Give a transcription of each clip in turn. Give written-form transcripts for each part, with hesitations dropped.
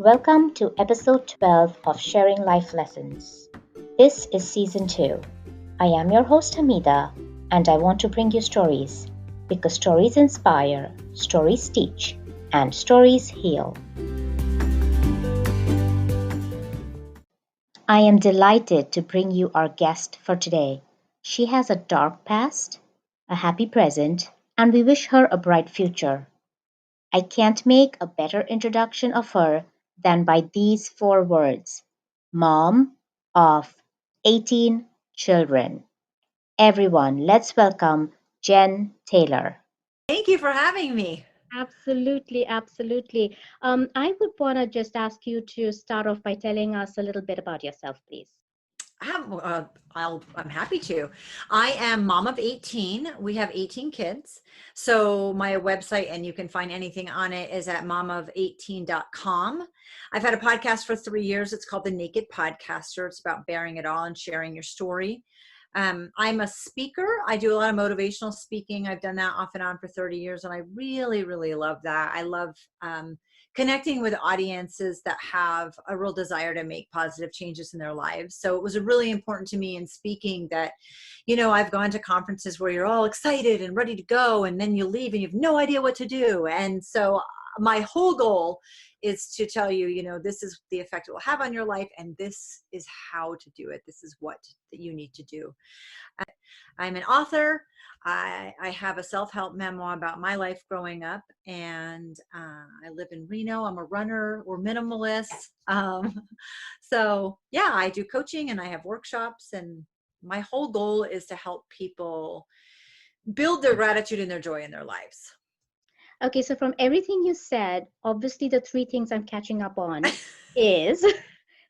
Welcome to episode 12 of Sharing Life Lessons. This is season 2. I am your host Hamidah, and I want to bring you stories because stories inspire, stories teach, and stories heal. I am delighted to bring you our guest for today. She has a dark past, a happy present, and we wish her a bright future. I can't make a better introduction of her than by these 4 words: mom of 18 children. Everyone, let's welcome Jenn Taylor. Thank you for having me. Absolutely, absolutely. I would want to just ask you to start off by telling us a little bit about yourself, please. I'm happy to. I am mom of 18. We have 18 kids. So my website, and you can find anything on it, is at momof18.com. I've had a podcast for 3 years. It's called The Naked Podcaster. It's about bearing it all and sharing your story. I'm a speaker. I do a lot of motivational speaking. I've done that off and on for 30 years, and I really, really love that. I love connecting with audiences that have a real desire to make positive changes in their lives. So it was really important to me in speaking that, I've gone to conferences where you're all excited and ready to go, and then you leave and you have no idea what to do. And so my whole goal is to tell you, this is the effect it will have on your life, and this is how to do it. This is what that you need to do. I'm an author. I have a self-help memoir about my life growing up, and I live in Reno. I'm a runner. We're minimalists. So yeah, I do coaching and I have workshops, and my whole goal is to help people build their gratitude and their joy in their lives. Okay, so from everything you said, obviously the 3 things I'm catching up on is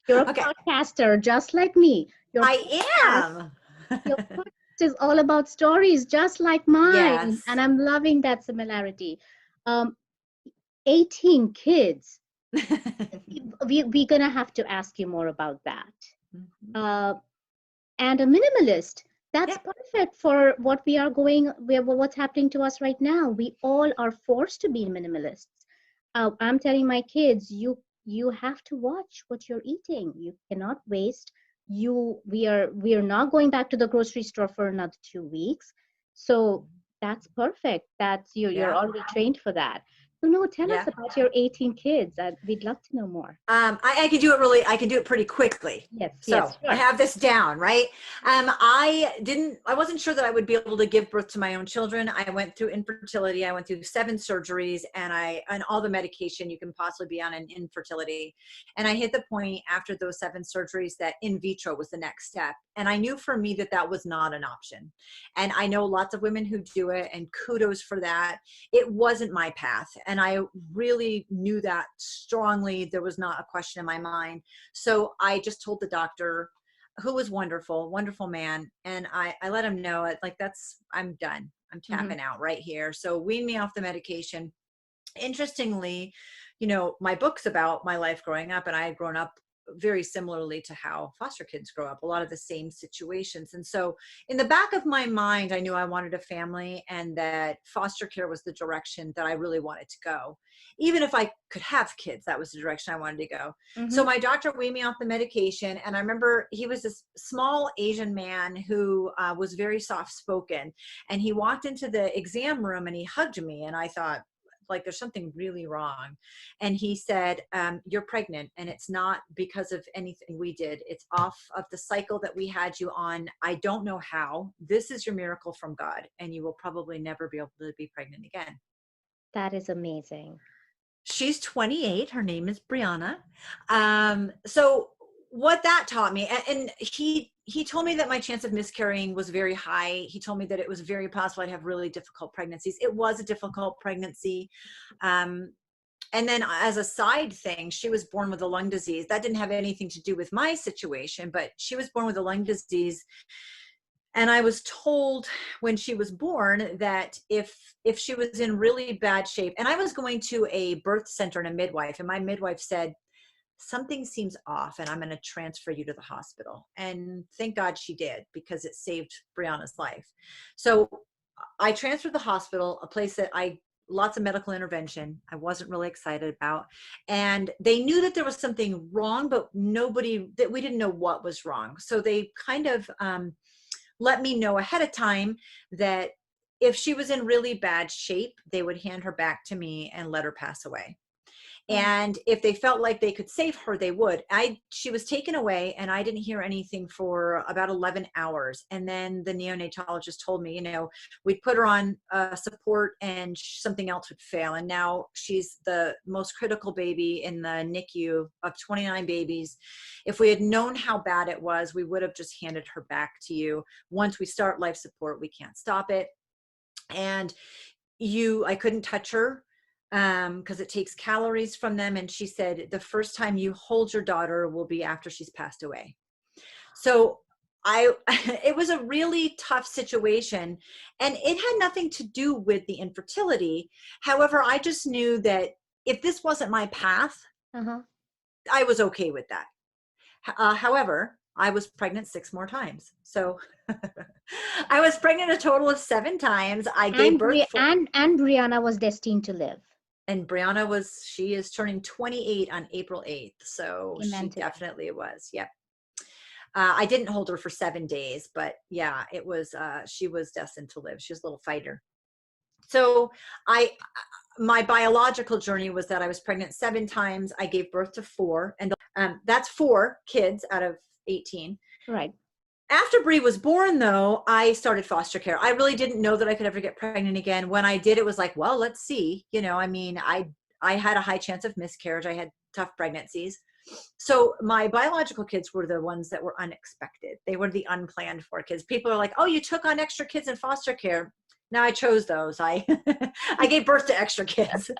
you're a Okay. podcaster just like me. I am. Your podcast is all about stories just like mine, Yes. and I'm loving that similarity. Um, 18 kids. We're gonna have to ask you more about that. Uh, and a minimalist. That's perfect for what's happening to us right now. We all are forced to be minimalists. I'm telling my kids, you have to watch what you're eating. You cannot waste. We are not going back to the grocery store for another 2 weeks. So that's perfect. You're already trained for that. So no, tell us about your 18 kids. We'd love to know more. I can do it pretty quickly. Yes. So Yes. Sure. I have this down, right? I wasn't sure that I would be able to give birth to my own children. I went through infertility. I went through 7 surgeries and all the medication you can possibly be on in infertility. And I hit the point after those 7 surgeries that in vitro was the next step. And I knew for me that was not an option. And I know lots of women who do it, and kudos for that. It wasn't my path. And I really knew that strongly. There was not a question in my mind. So I just told the doctor, who was wonderful, wonderful man. And I let him know, I'm done. I'm tapping out right here. So wean me off the medication. Interestingly, my book's about my life growing up, and I had grown up very similarly to how foster kids grow up, a lot of the same situations. And so in the back of my mind, I knew I wanted a family, and that foster care was the direction that I really wanted to go. Even if I could have kids, that was the direction I wanted to go. So my doctor weaned me off the medication. And I remember he was this small Asian man who was very soft spoken, and he walked into the exam room and he hugged me. And I thought, like, there's something really wrong. And he said, you're pregnant, and it's not because of anything we did. It's off of the cycle that we had you on. I don't know how. This is your miracle from God, and you will probably never be able to be pregnant again. That is amazing. She's 28. Her name is Brianna. So what that taught me, and he told me that my chance of miscarrying was very high. He told me that it was very possible I'd have really difficult pregnancies. It was a difficult pregnancy. And then as a side thing, she was born with a lung disease. That didn't have anything to do with my situation, but she was born with a lung disease. And I was told when she was born that if she was in really bad shape, and I was going to a birth center and a midwife, and my midwife said, something seems off, and I'm going to transfer you to the hospital. And thank God she did, because it saved Brianna's life. So I transferred to the hospital, a place that I lots of medical intervention. I wasn't really excited about, and they knew that there was something wrong, but we didn't know what was wrong. So they kind of let me know ahead of time that if she was in really bad shape, they would hand her back to me and let her pass away. And if they felt like they could save her, they would. She was taken away, and I didn't hear anything for about 11 hours. And then the neonatologist told me, we'd put her on support and something else would fail. And now she's the most critical baby in the NICU of 29 babies. If we had known how bad it was, we would have just handed her back to you. Once we start life support, we can't stop it. And I couldn't touch her because it takes calories from them. And she said, the first time you hold your daughter will be after she's passed away. So it was a really tough situation, and it had nothing to do with the infertility. However, I just knew that if this wasn't my path, I was okay with that. However, I was pregnant 6 more times. So I was pregnant a total of 7 times. I gave birth. And Brianna was destined to live. And Brianna she is turning 28 on April 8th. So she definitely was. Yep. I didn't hold her for 7 days, but yeah, it was, she was destined to live. She was a little fighter. So my biological journey was that I was pregnant 7 times. I gave birth to 4, and that's 4 kids out of 18. Right. After Bree was born, though, I started foster care. I really didn't know that I could ever get pregnant again. When I did, it was like, well, let's see. I had a high chance of miscarriage. I had tough pregnancies. So my biological kids were the ones that were unexpected. They were the unplanned for kids. People are like, oh, you took on extra kids in foster care. Now I chose those. I gave birth to extra kids.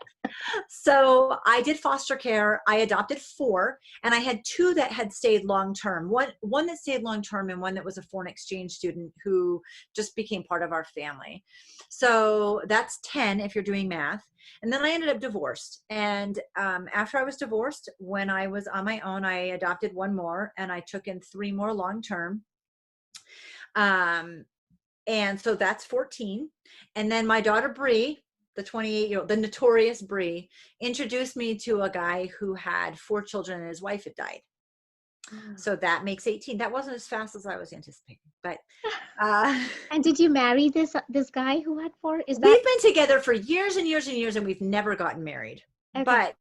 So I did foster care. I adopted 4, and I had 2 that had stayed long-term. One that stayed long-term, and one that was a foreign exchange student who just became part of our family. So that's 10 if you're doing math. And then I ended up divorced. And after I was divorced, when I was on my own, I adopted 1 more, and I took in 3 more long-term. And so that's 14. And then my daughter, Bree, the 28-year-old, the notorious Bree, introduced me to a guy who had 4 children and his wife had died. So that makes 18. That wasn't as fast as I was anticipating, but. And did you marry this guy who had 4? We've been together for years and years and years, and we've never gotten married. Okay. But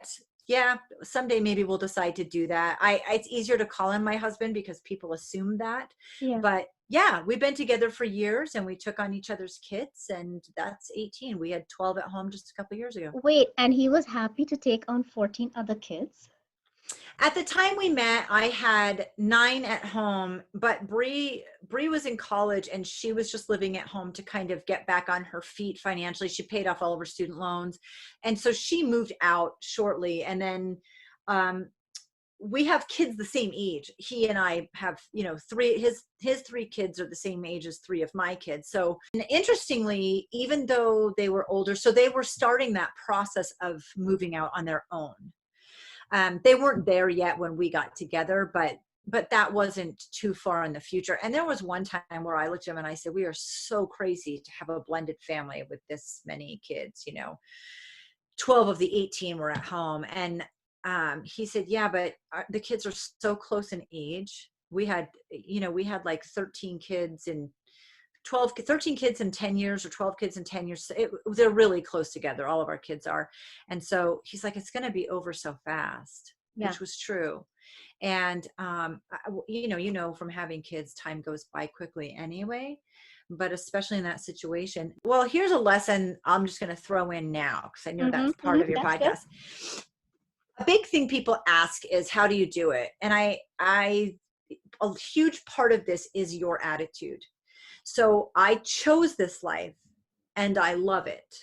yeah, someday maybe we'll decide to do that. It's easier to call him my husband because people assume that. Yeah. But yeah, we've been together for years, and we took on each other's kids, and that's 18. We had 12 at home just a couple of years ago. Wait, and he was happy to take on 14 other kids? At the time we met, I had 9 at home, but Bree was in college, and she was just living at home to kind of get back on her feet financially. She paid off all of her student loans. And so she moved out shortly. And then we have kids the same age. He and I have, 3, his 3 kids are the same age as 3 of my kids. So, and interestingly, even though they were older, so they were starting that process of moving out on their own. They weren't there yet when we got together, but that wasn't too far in the future. And there was one time where I looked at him and I said, we are so crazy to have a blended family with this many kids, 12 of the 18 were at home. And he said, yeah, but the kids are so close in age. We had like 13 kids and 13 kids in 10 years or 12 kids in 10 years. They're really close together. All of our kids are. And so he's like, it's going to be over so fast, which was true. And, from having kids, time goes by quickly anyway, but especially in that situation. Well, here's a lesson I'm just going to throw in now, because I know that's part of your podcast. Good. A big thing people ask is, how do you do it? And a huge part of this is your attitude. So I chose this life and I love it.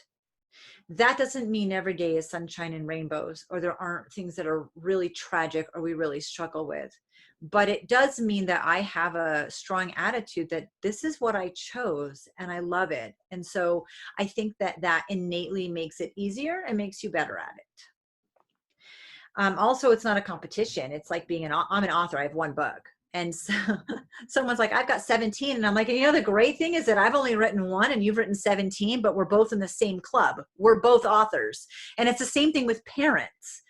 That doesn't mean every day is sunshine and rainbows, or there aren't things that are really tragic or we really struggle with. But it does mean that I have a strong attitude that this is what I chose and I love it. And so I think that innately makes it easier and makes you better at it. Also, it's not a competition. It's like I'm an author. I have 1 book. And so someone's like, I've got 17. And I'm like, the great thing is that I've only written one and you've written 17, but we're both in the same club. We're both authors. And it's the same thing with parents.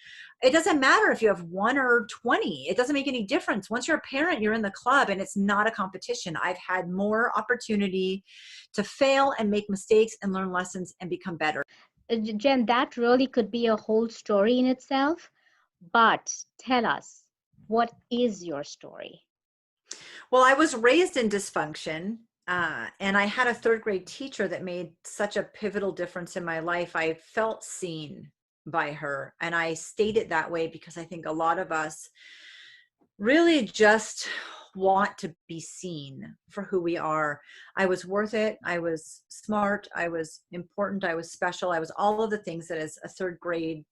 It doesn't matter if you have 1 or 20. It doesn't make any difference. Once you're a parent, you're in the club and it's not a competition. I've had more opportunity to fail and make mistakes and learn lessons and become better. Jenn, that really could be a whole story in itself. But tell us, what is your story? Well, I was raised in dysfunction, and I had a 3rd grade teacher that made such a pivotal difference in my life. I felt seen by her, and I stayed it that way because I think a lot of us really just want to be seen for who we are. I was worth it. I was smart. I was important. I was special. I was all of the things that as a 3rd grade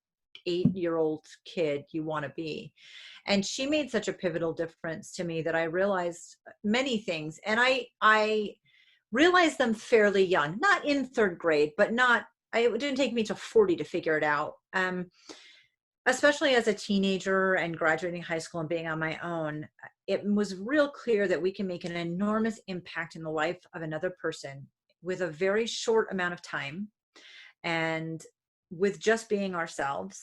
8-year-old kid you want to be. And she made such a pivotal difference to me that I realized many things, and I realized them fairly young, not in 3rd grade, but it didn't take me to 40 to figure it out. Especially as a teenager and graduating high school and being on my own, it was real clear that we can make an enormous impact in the life of another person with a very short amount of time, and with just being ourselves,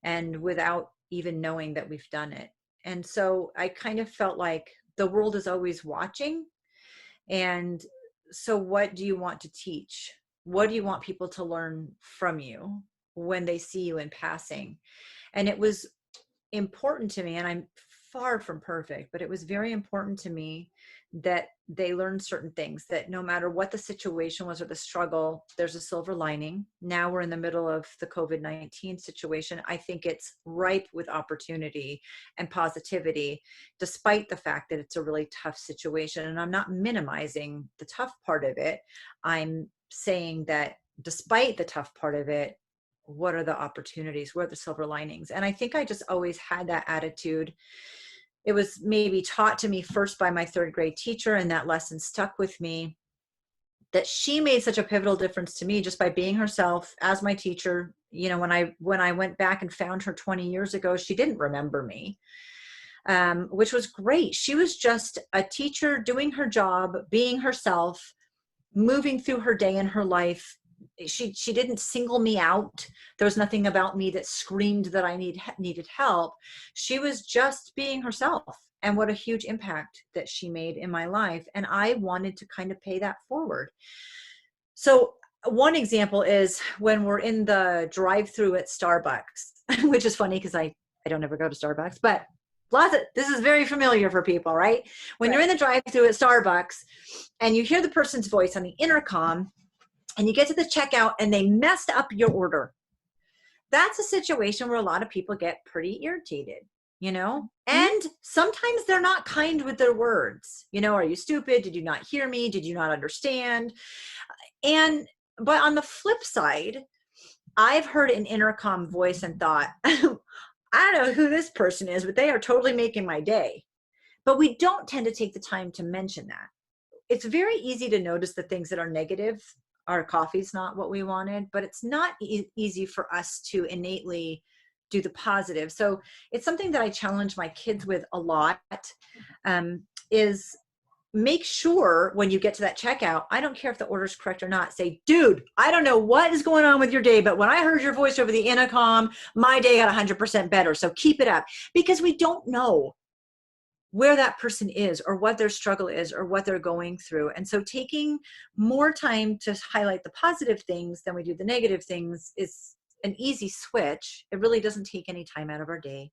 and without even knowing that we've done it. And so I kind of felt like the world is always watching. And so what do you want to teach? What do you want people to learn from you when they see you in passing? And it was important to me, and I'm far from perfect, but it was very important to me that they learn certain things, that no matter what the situation was or the struggle, there's a silver lining. Now we're in the middle of the COVID-19 situation. I think it's ripe with opportunity and positivity, despite the fact that it's a really tough situation. And I'm not minimizing the tough part of it. I'm saying that despite the tough part of it, what are the opportunities? What are the silver linings? And I think I just always had that attitude. It was maybe taught to me first by my 3rd grade teacher, and that lesson stuck with me, that she made such a pivotal difference to me just by being herself as my teacher. When I went back and found her 20 years ago, she didn't remember me, which was great. She was just a teacher doing her job, being herself, moving through her day and her life. She didn't single me out. There was nothing about me that screamed that I needed help. She was just being herself, and what a huge impact that she made in my life. And I wanted to kind of pay that forward. So one example is when we're in the drive-through at Starbucks, which is funny because I don't ever go to Starbucks, but this is very familiar for people, right? When you're in the drive-through at Starbucks and you hear the person's voice on the intercom, and you get to the checkout and they messed up your order. That's a situation where a lot of people get pretty irritated, and sometimes they're not kind with their words. Are you stupid? Did you not hear me? Did you not understand? But on the flip side, I've heard an intercom voice and thought, I don't know who this person is, but they are totally making my day. But we don't tend to take the time to mention that. It's very easy to notice the things that are negative. Our coffee's not what we wanted, but it's not easy for us to innately do the positive. So it's something that I challenge my kids with a lot, is make sure when you get to that checkout, I don't care if the order's correct or not, say, dude, I don't know what is going on with your day, but when I heard your voice over the intercom, my day got 100% better. So keep it up, because we don't know where that person is or what their struggle is or what they're going through. And so taking more time to highlight the positive things than we do the negative things is an easy switch. It really doesn't take any time out of our day.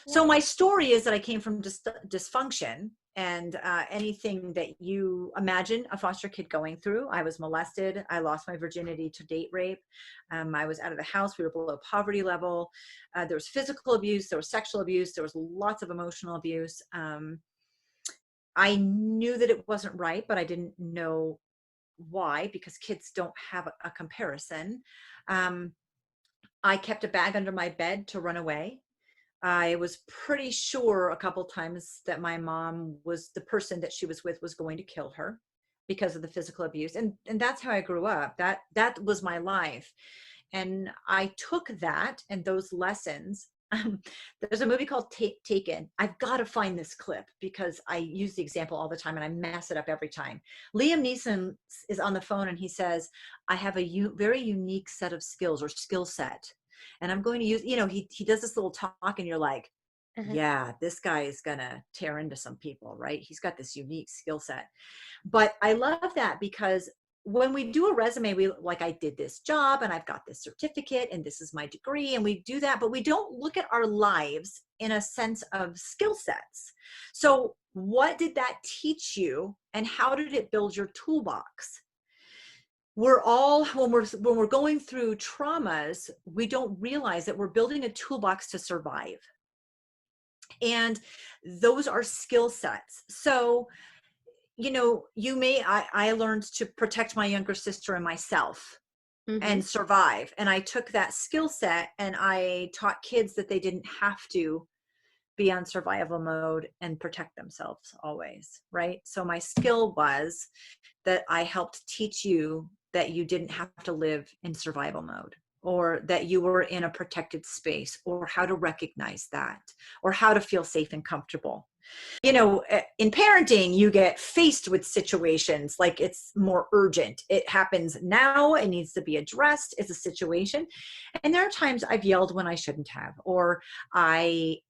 So my story is that I came from dysfunction, and anything that you imagine a foster kid going through. I was molested. I lost my virginity to date rape. I was out of the house. We were below poverty level. There was physical abuse. There was sexual abuse. There was lots of emotional abuse. I knew that it wasn't right, but I didn't know why, because kids don't have a comparison. I kept a bag under my bed to run away. I was pretty sure a couple times that my mom was the person that she was with was going to kill her because of the physical abuse. And that's how I grew up. That was my life. And I took that and those lessons There's a movie called Taken. I've got to find this clip because I use the example all the time and I mess it up every time. Liam Neeson is on the phone and he says, I have a very unique set of skills or skill set. And I'm going to use, he does this little talk and you're like, yeah, this guy is going to tear into some people, right? He's got this unique skill set. But I love that because when we do a resume, I did this job and I've got this certificate and this is my degree, and we do that, but we don't look at our lives in a sense of skill sets. So what did that teach you and how did it build your toolbox? We're all, when we're going through traumas, we don't realize that we're building a toolbox to survive. And those are skill sets. So, I learned to protect my younger sister and myself and survive. And I took that skill set and I taught kids that they didn't have to be on survival mode and protect themselves always, right? So my skill was that I helped teach you that you didn't have to live in survival mode, or that you were in a protected space, or how to recognize that, or how to feel safe and comfortable. In parenting, you get faced with situations like it's more urgent. It happens now. It needs to be addressed. It's a situation. And there are times I've yelled when I shouldn't have, or the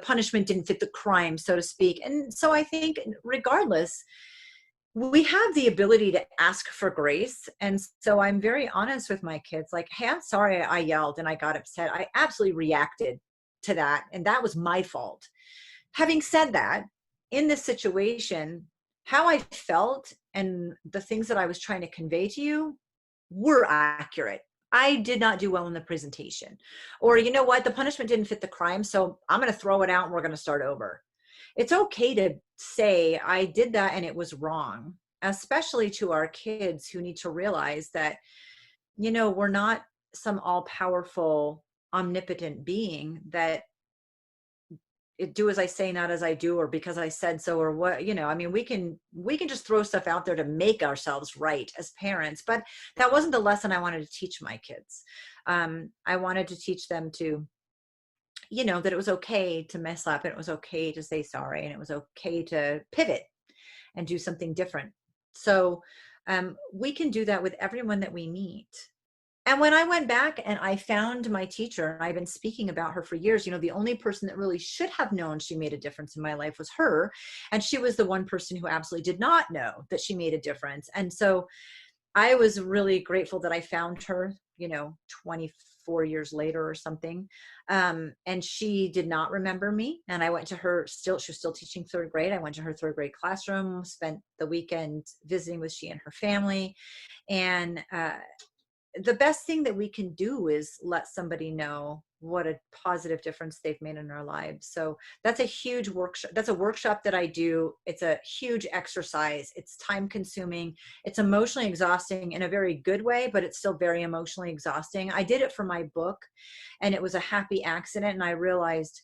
punishment didn't fit the crime, so to speak. And so I think regardless, we have the ability to ask for grace. And so I'm very honest with my kids, like, hey, I'm sorry I yelled and I got upset. I absolutely reacted to that. And that was my fault. Having said that, in this situation, how I felt and the things that I was trying to convey to you were accurate. I did not do well in the presentation. Or, you know what, the punishment didn't fit the crime, so I'm going to throw it out and we're going to start over. It's okay to say, I did that and it was wrong, especially to our kids who need to realize that, we're not some all-powerful, omnipotent being that do as I say, not as I do, or because I said so, or what, we can just throw stuff out there to make ourselves right as parents. But that wasn't the lesson I wanted to teach my kids. I wanted to teach them to, that it was okay to mess up and it was okay to say sorry and it was okay to pivot and do something different. So we can do that with everyone that we meet. And when I went back and I found my teacher, and I've been speaking about her for years, the only person that really should have known she made a difference in my life was her. And she was the one person who absolutely did not know that she made a difference. And so I was really grateful that I found her, 24 years later or something. And she did not remember me. And I went to her she was still teaching third grade. I went to her third grade classroom, spent the weekend visiting with she and her family. And, the best thing that we can do is let somebody know what a positive difference they've made in our lives. So that's a huge workshop. That's a workshop that I do. It's a huge exercise. It's time consuming. It's emotionally exhausting in a very good way, but it's still very emotionally exhausting. I did it for my book and it was a happy accident. And I realized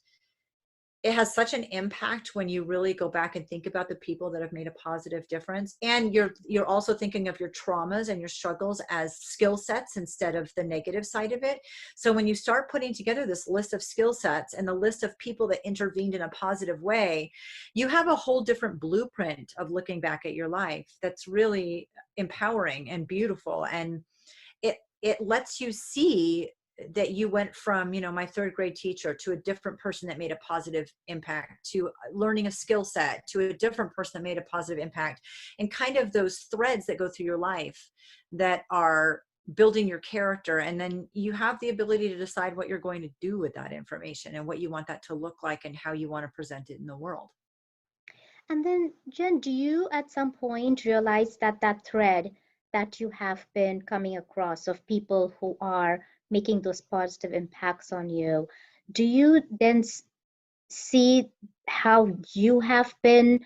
it has such an impact when you really go back and think about the people that have made a positive difference. And you're also thinking of your traumas and your struggles as skill sets instead of the negative side of it. So when you start putting together this list of skill sets and the list of people that intervened in a positive way, you have a whole different blueprint of looking back at your life that's really empowering and beautiful. And it lets you see that you went from, my third grade teacher to a different person that made a positive impact, to learning a skill set, to a different person that made a positive impact, and kind of those threads that go through your life that are building your character. And then you have the ability to decide what you're going to do with that information and what you want that to look like and how you want to present it in the world. And then, Jenn, do you at some point realize that thread that you have been coming across of people who are making those positive impacts on you, do you then see how you have been,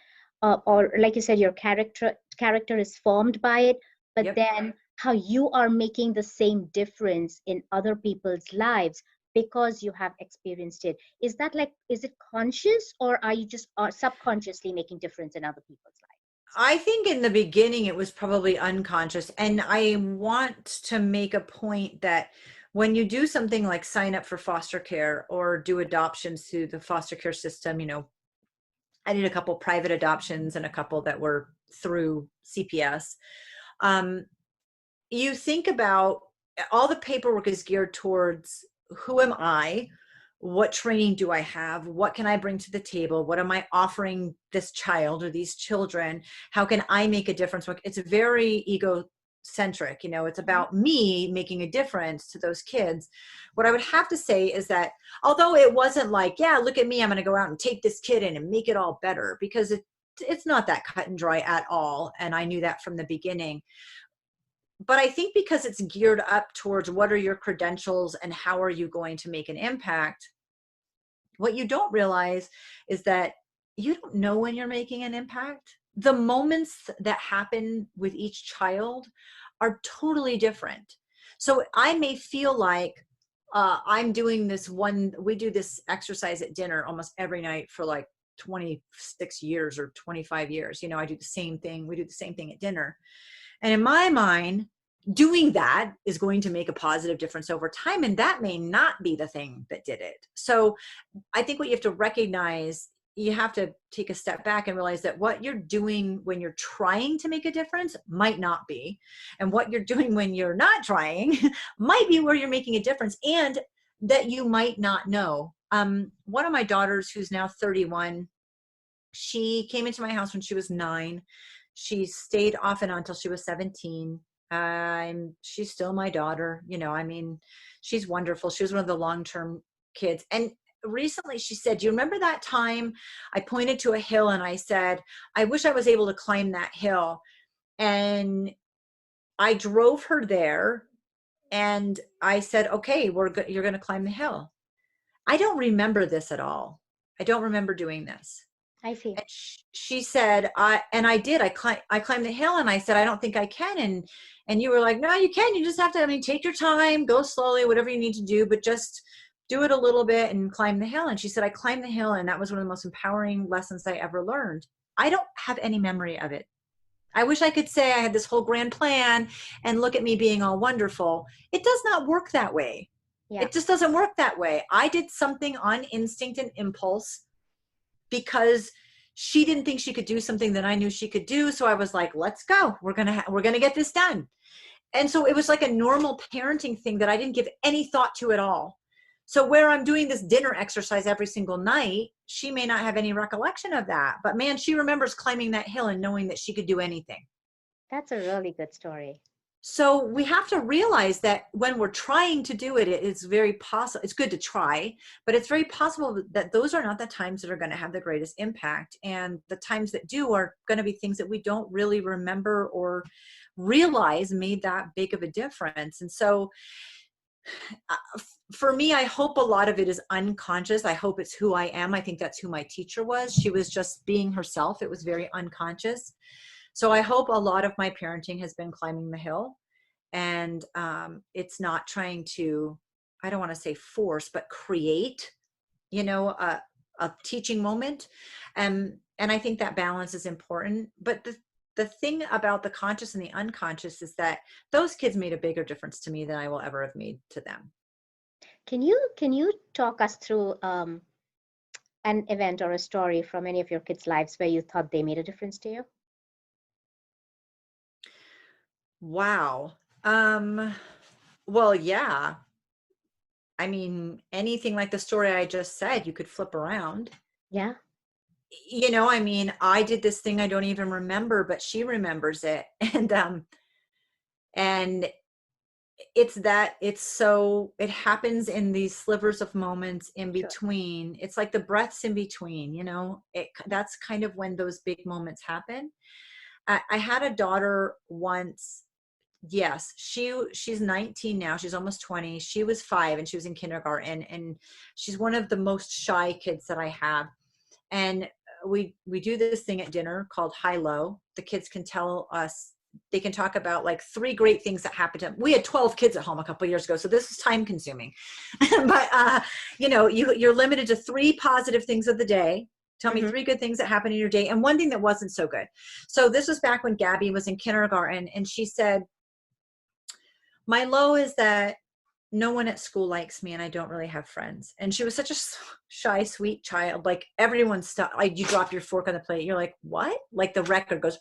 or like you said, your character is formed by it, but Yep. then how you are making the same difference in other people's lives because you have experienced it? Is it conscious, or are you just subconsciously making difference in other people's lives? I think in the beginning it was probably unconscious. And I want to make a point that when you do something like sign up for foster care or do adoptions through the foster care system, you know, I did a couple private adoptions and a couple that were through CPS. You think about all the paperwork is geared towards who am I? What training do I have? What can I bring to the table? What am I offering this child or these children? How can I make a difference? It's very egocentric, you know, it's about me making a difference to those kids. What I would have to say is that although it wasn't like, yeah, look at me, I'm going to go out and take this kid in and make it all better, because it's not that cut and dry at all. And I knew that from the beginning. But I think because it's geared up towards what are your credentials and how are you going to make an impact, what you don't realize is that you don't know when you're making an impact. The moments that happen with each child are totally different. So I may feel like I'm doing this we do this exercise at dinner almost every night for like 26 years or 25 years. You know, I do the same thing. We do the same thing at dinner. And in my mind, doing that is going to make a positive difference over time. And that may not be the thing that did it. So I think what you have to recognize, you have to take a step back and realize that what you're doing when you're trying to make a difference might not be. And what you're doing when you're not trying might be where you're making a difference, and that you might not know. One of my daughters, who's now 31, she came into my house when she was 9. She stayed off and on until she was 17. She's still my daughter. You know, I mean, she's wonderful. She was one of the long-term kids. And recently she said, do you remember that time I pointed to a hill and I said, I wish I was able to climb that hill? And I drove her there and I said, okay, you're going to climb the hill. I don't remember this at all. I don't remember doing this. I see. And she said, I did. I climbed the hill and I said, I don't think I can. And you were like, no, you can. You just have to, take your time, go slowly, whatever you need to do, but just do it a little bit and climb the hill. And she said, I climbed the hill and that was one of the most empowering lessons I ever learned. I don't have any memory of it. I wish I could say I had this whole grand plan and look at me being all wonderful. It does not work that way. Yeah. It just doesn't work that way. I did something on instinct and impulse because she didn't think she could do something that I knew she could do. So I was like, let's go. We're going to get this done. And so it was like a normal parenting thing that I didn't give any thought to at all. So where I'm doing this dinner exercise every single night, she may not have any recollection of that, but man, she remembers climbing that hill and knowing that she could do anything. That's a really good story. So we have to realize that when we're trying to do it, it's very possible. It's good to try, but it's very possible that those are not the times that are going to have the greatest impact. And the times that do are going to be things that we don't really remember or realize made that big of a difference. And so for me, I hope a lot of it is unconscious. I hope it's who I am. I think that's who my teacher was. She was just being herself. It was very unconscious. So I hope a lot of my parenting has been climbing the hill, and it's not trying to, I don't want to say force, but create, a teaching moment. And I think that balance is important. But the thing about the conscious and the unconscious is that those kids made a bigger difference to me than I will ever have made to them. Can you talk us through an event or a story from any of your kids' lives where you thought they made a difference to you? Wow. Well, yeah. Anything like the story I just said, you could flip around. Yeah. I did this thing I don't even remember, but she remembers it. And it happens in these slivers of moments in between. Sure. It's like the breaths in between, that's kind of when those big moments happen. I had a daughter once. Yes, she's 19 now. She's almost 20. She was 5 and she was in kindergarten, and she's one of the most shy kids that I have. And we do this thing at dinner called high-low. The kids can tell us, they can talk about like 3 great things that happened to them. We had 12 kids at home a couple of years ago, so this is time consuming. But you're limited to 3 positive things of the day. Tell me 3 good things that happened in your day and 1 thing that wasn't so good. So this was back when Gabby was in kindergarten, and she said, my low is that no one at school likes me and I don't really have friends. And she was such a shy, sweet child. Like everyone like you drop your fork on the plate. You're like, what? Like the record goes,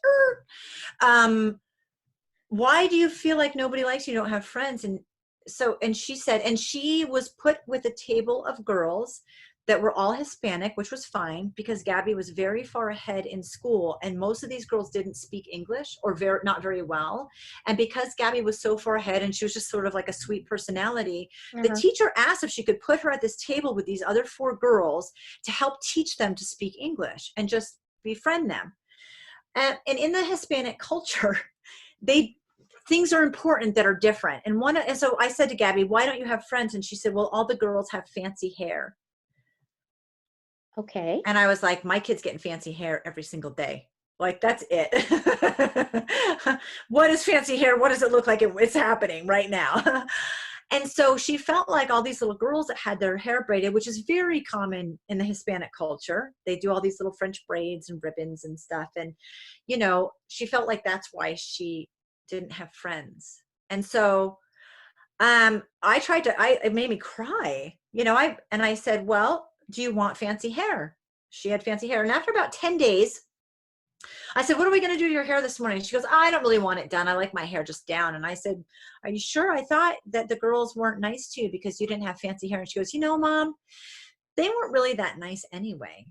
why do you feel like nobody likes you? You don't have friends. And she said, and she was put with a table of girls that were all Hispanic, which was fine because Gabby was very far ahead in school. And most of these girls didn't speak English or not very well. And because Gabby was so far ahead and she was just sort of like a sweet personality, the teacher asked if she could put her at this table with these other 4 girls to help teach them to speak English and just befriend them. And in the Hispanic culture, things are important that are different. And so I said to Gabby, why don't you have friends? And she said, well, all the girls have fancy hair. Okay. And I was like, my kid's getting fancy hair every single day. Like, that's it. What is fancy hair? What does it look like? It's happening right now. And so she felt like all these little girls that had their hair braided, which is very common in the Hispanic culture. They do all these little French braids and ribbons and stuff. And, she felt like that's why she didn't have friends. And so it made me cry, and I said, well, do you want fancy hair? She had fancy hair. And after about 10 days, I said, what are we going to do to your hair this morning? She goes, I don't really want it done. I like my hair just down. And I said, are you sure? I thought that the girls weren't nice to you because you didn't have fancy hair. And she goes, Mom, they weren't really that nice anyway.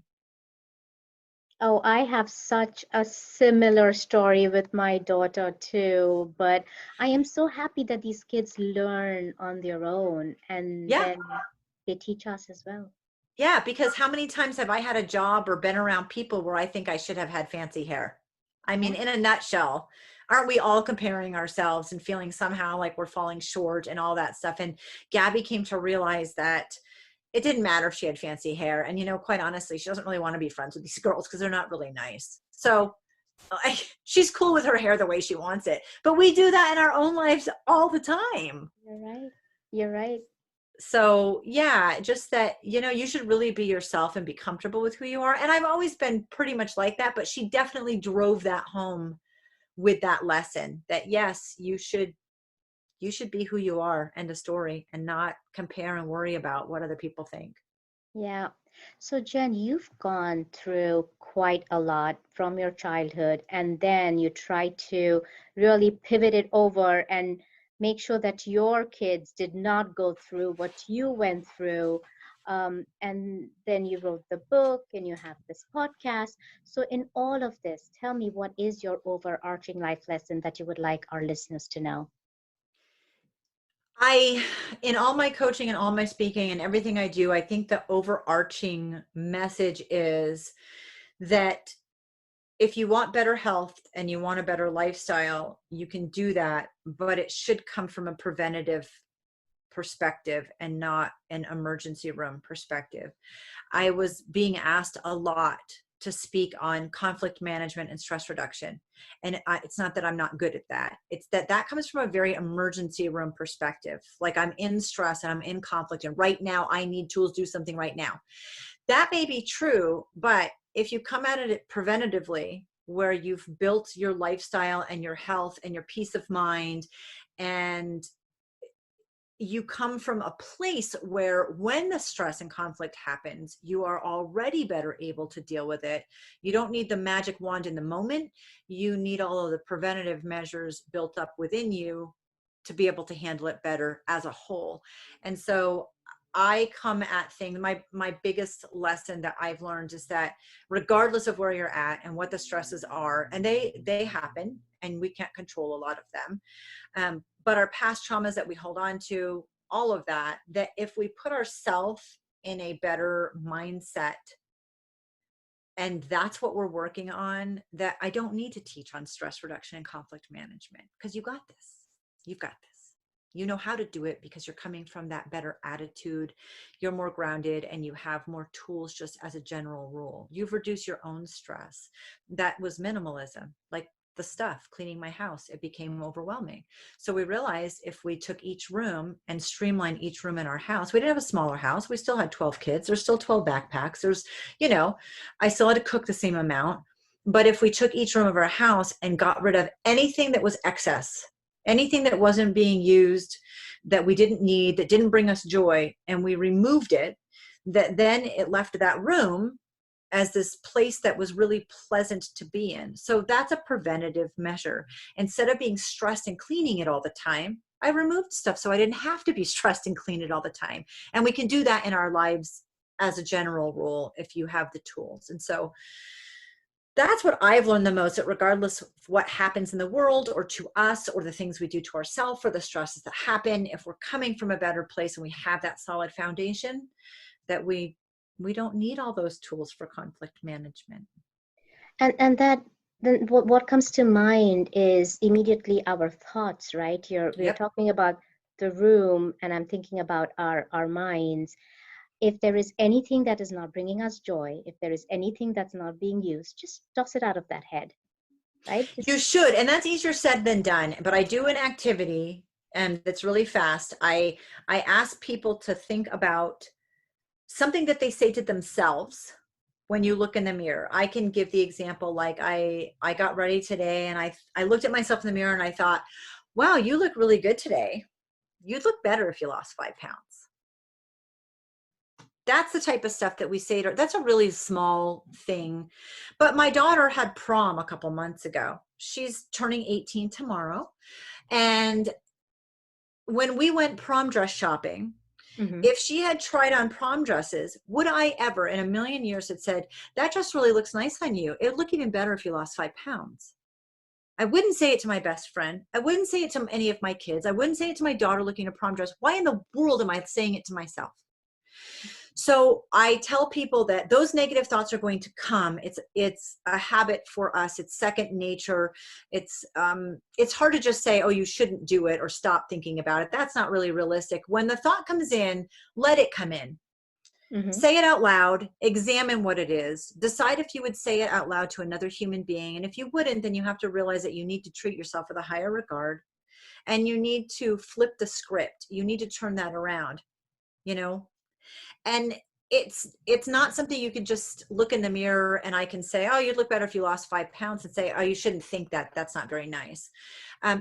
Oh, I have such a similar story with my daughter too, but I am so happy that these kids learn on their own and then they teach us as well. Yeah, because how many times have I had a job or been around people where I think I should have had fancy hair? I mean, in a nutshell, aren't we all comparing ourselves and feeling somehow like we're falling short and all that stuff? And Gabby came to realize that it didn't matter if she had fancy hair. And, quite honestly, she doesn't really want to be friends with these girls because they're not really nice. So she's cool with her hair the way she wants it. But we do that in our own lives all the time. You're right. You're right. So yeah, just that, you should really be yourself and be comfortable with who you are. And I've always been pretty much like that, but she definitely drove that home with that lesson that yes, you should be who you are, end of story, and not compare and worry about what other people think. Yeah. So Jenn, you've gone through quite a lot from your childhood, and then you try to really pivot it over and make sure that your kids did not go through what you went through. And then you wrote the book and you have this podcast. So in all of this, tell me, what is your overarching life lesson that you would like our listeners to know? In all my coaching and all my speaking and everything I do, I think the overarching message is that if you want better health and you want a better lifestyle, you can do that, but it should come from a preventative perspective and not an emergency room perspective. I was being asked a lot to speak on conflict management and stress reduction. And it's not that I'm not good at that. It's that comes from a very emergency room perspective. Like I'm in stress and I'm in conflict and right now I need tools to do something right now. That may be true, but if you come at it preventatively, where you've built your lifestyle and your health and your peace of mind, and you come from a place where when the stress and conflict happens, you are already better able to deal with it. You don't need the magic wand in the moment. You need all of the preventative measures built up within you to be able to handle it better as a whole. And so I come at things, my biggest lesson that I've learned is that regardless of where you're at and what the stresses are, and they happen and we can't control a lot of them, but our past traumas that we hold on to, all of that if we put ourselves in a better mindset, and that's what we're working on, that I don't need to teach on stress reduction and conflict management, because you got this. You've got this. You know how to do it because you're coming from that better attitude. You're more grounded and you have more tools just as a general rule. You've reduced your own stress. That was minimalism. Like the stuff, cleaning my house, it became overwhelming. So we realized if we took each room and streamlined each room in our house, we didn't have a smaller house. We still had 12 kids. There's still 12 backpacks. There's, I still had to cook the same amount. But if we took each room of our house and got rid of anything that was excess, anything that wasn't being used, that we didn't need, that didn't bring us joy, and we removed it, that then it left that room as this place that was really pleasant to be in. So that's a preventative measure. Instead of being stressed and cleaning it all the time, I removed stuff so I didn't have to be stressed and clean it all the time. And we can do that in our lives as a general rule if you have the tools. And so that's what I've learned the most, that regardless of what happens in the world or to us or the things we do to ourselves or the stresses that happen, if we're coming from a better place and we have that solid foundation, that we don't need all those tools for conflict management. And that then what comes to mind is immediately our thoughts, right? We're Yep. talking about the room, and I'm thinking about our minds. If there is anything that is not bringing us joy, if there is anything that's not being used, just toss it out of that head, right? You should, and that's easier said than done. But I do an activity, and it's really fast. I ask people to think about something that they say to themselves when you look in the mirror. I can give the example, like I got ready today and I looked at myself in the mirror and I thought, wow, you look really good today. You'd look better if you lost 5 pounds. That's the type of stuff that we say to her. That's a really small thing. But my daughter had prom a couple months ago. She's turning 18 tomorrow. And when we went prom dress shopping, if she had tried on prom dresses, would I ever in a million years have said, that dress really looks nice on you? It would look even better if you lost 5 pounds. I wouldn't say it to my best friend. I wouldn't say it to any of my kids. I wouldn't say it to my daughter looking at a prom dress. Why in the world am I saying it to myself? So I tell people that those negative thoughts are going to come. It's a habit for us. It's second nature. It's hard to just say, oh, you shouldn't do it or stop thinking about it. That's not really realistic. When the thought comes in, let it come in. Say it out loud, examine what it is, decide if you would say it out loud to another human being. And if you wouldn't, then you have to realize that you need to treat yourself with a higher regard, and you need to flip the script. You need to turn that around, and it's not something you can just look in the mirror and I can say, oh, you'd look better if you lost 5 pounds, and say, oh, you shouldn't think that. That's not very nice.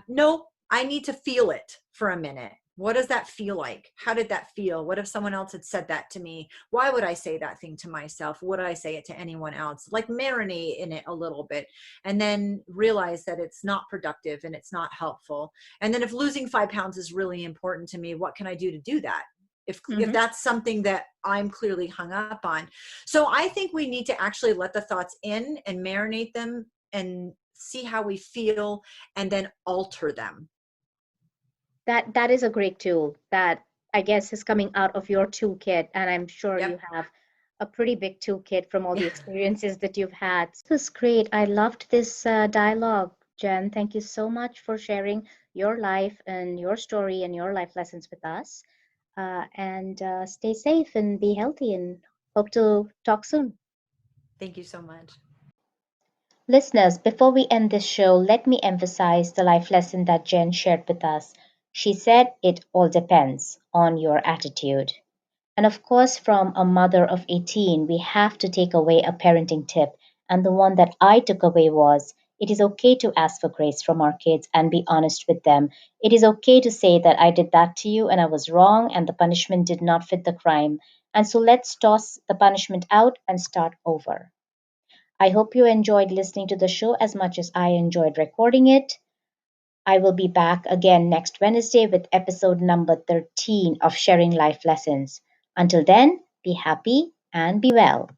No, I need to feel it for a minute. What does that feel like? How did that feel? What if someone else had said that to me? Why would I say that thing to myself? Would I say it to anyone else? Like, marinate in it a little bit, and then realize that it's not productive and it's not helpful. And then if losing 5 pounds is really important to me, what can I do to do that? If that's something that I'm clearly hung up on. So I think we need to actually let the thoughts in and marinate them and see how we feel, and then alter them. That is a great tool that I guess is coming out of your toolkit, and I'm sure you have a pretty big toolkit from all the experiences that you've had. This was great. I loved this dialogue, Jenn. Thank you so much for sharing your life and your story and your life lessons with us. And stay safe and be healthy, and hope to talk soon. Thank you so much. Listeners, before we end this show, let me emphasize the life lesson that Jenn shared with us. She said it all depends on your attitude. And of course, from a mother of 18, we have to take away a parenting tip. And the one that I took away was, it is okay to ask for grace from our kids and be honest with them. It is okay to say that I did that to you and I was wrong and the punishment did not fit the crime. And so let's toss the punishment out and start over. I hope you enjoyed listening to the show as much as I enjoyed recording it. I will be back again next Wednesday with episode number 13 of Sharing Life Lessons. Until then, be happy and be well.